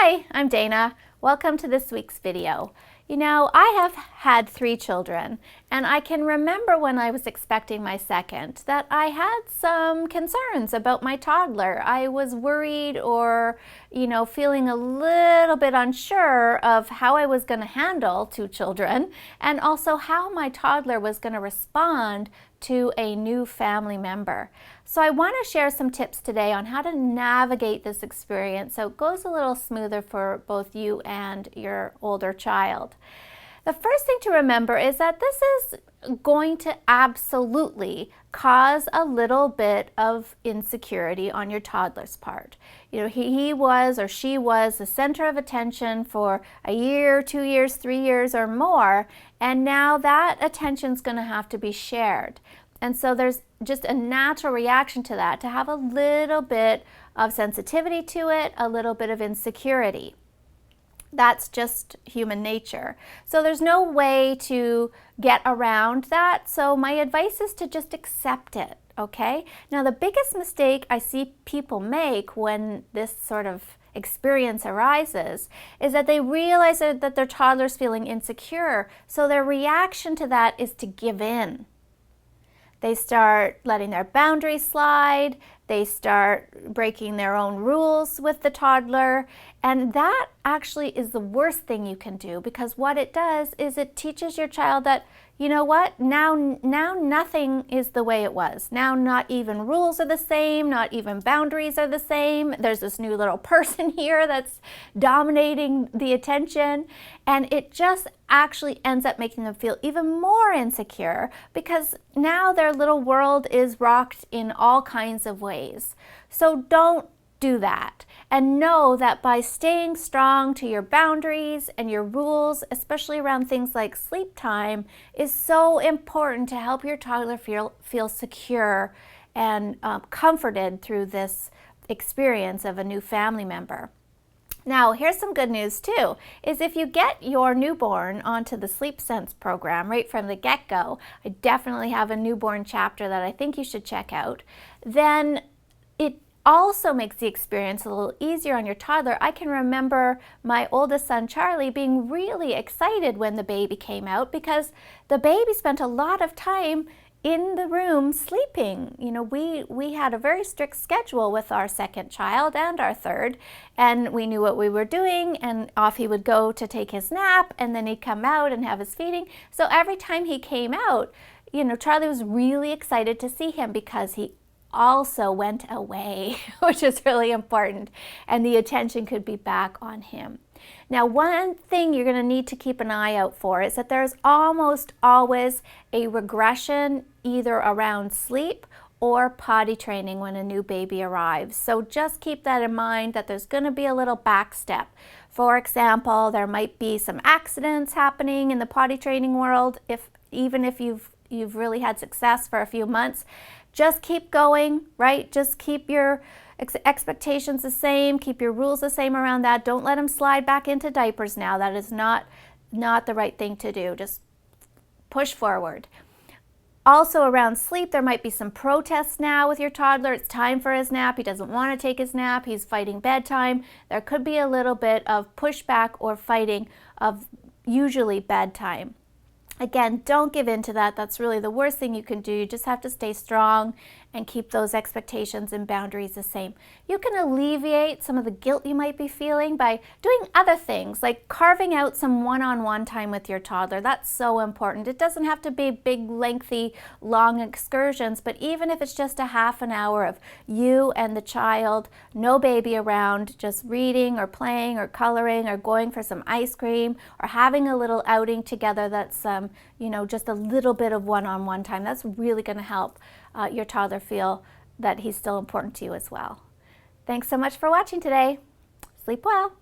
Hi, I'm Dana. Welcome to this week's video. You know, I have had 3 children, and I can remember when I was expecting my second that I had some concerns about my toddler. I was worried or, feeling a little bit unsure of how I was going to handle 2 children and also how my toddler was going to respond to a new family member. So I want to share some tips today on how to navigate this experience so it goes a little smoother for both you and your older child. The first thing to remember is that this is going to absolutely cause a little bit of insecurity on your toddler's part. He was or she was the center of attention for a year, 2 years, 3 years or more, and now that attention's going to have to be shared. And so there's just a natural reaction to that, to have a little bit of sensitivity to it, a little bit of insecurity. That's just human nature. So there's no way to get around that. So my advice is to just accept it, okay? Now, the biggest mistake I see people make when this sort of experience arises is that they realize that their toddler's feeling insecure. So their reaction to that is to give in. They start letting their boundaries slide, they start breaking their own rules with the toddler, and that actually is the worst thing you can do, because what it does is it teaches your child that, you know what, now nothing is the way it was. Now not even rules are the same, not even boundaries are the same. There's this new little person here that's dominating the attention, and it just actually ends up making them feel even more insecure because now their little world is rocked in all kinds of ways. So don't do that, and know that by staying strong to your boundaries and your rules, especially around things like sleep time, is so important to help your toddler feel secure and comforted through this experience of a new family member. Now, here's some good news too, is if you get your newborn onto the Sleep Sense program right from the get-go, I definitely have a newborn chapter that I think you should check out, then it also makes the experience a little easier on your toddler. I can remember my oldest son, Charlie, being really excited when the baby came out because the baby spent a lot of time in the room sleeping. We had a very strict schedule with our second child and our third, and we knew what we were doing, and off he would go to take his nap, and then he'd come out and have his feeding. So every time he came out, Charlie was really excited to see him because he also went away, which is really important, and the attention could be back on him. Now, one thing you're going to need to keep an eye out for is that there's almost always a regression either around sleep or potty training when a new baby arrives. So just keep that in mind, that there's going to be a little back step. For example, there might be some accidents happening in the potty training world. Even if you've really had success for a few months, just keep going, right? Just keep your expectations the same, keep your rules the same around that. Don't let them slide back into diapers now. That is not the right thing to do. Just push forward. Also around sleep, there might be some protests now with your toddler. It's time for his nap. He doesn't want to take his nap. He's fighting bedtime. There could be a little bit of pushback or fighting of usually bedtime. Again, don't give in to that. That's really the worst thing you can do. You just have to stay strong and keep those expectations and boundaries the same. You can alleviate some of the guilt you might be feeling by doing other things, like carving out some one-on-one time with your toddler. That's so important. It doesn't have to be big, lengthy, long excursions, but even if it's just a half an hour of you and the child, no baby around, just reading or playing or coloring or going for some ice cream or having a little outing together that's just a little bit of one-on-one time, that's really going to help your toddler feel that he's still important to you as well. Thanks so much for watching today. Sleep well.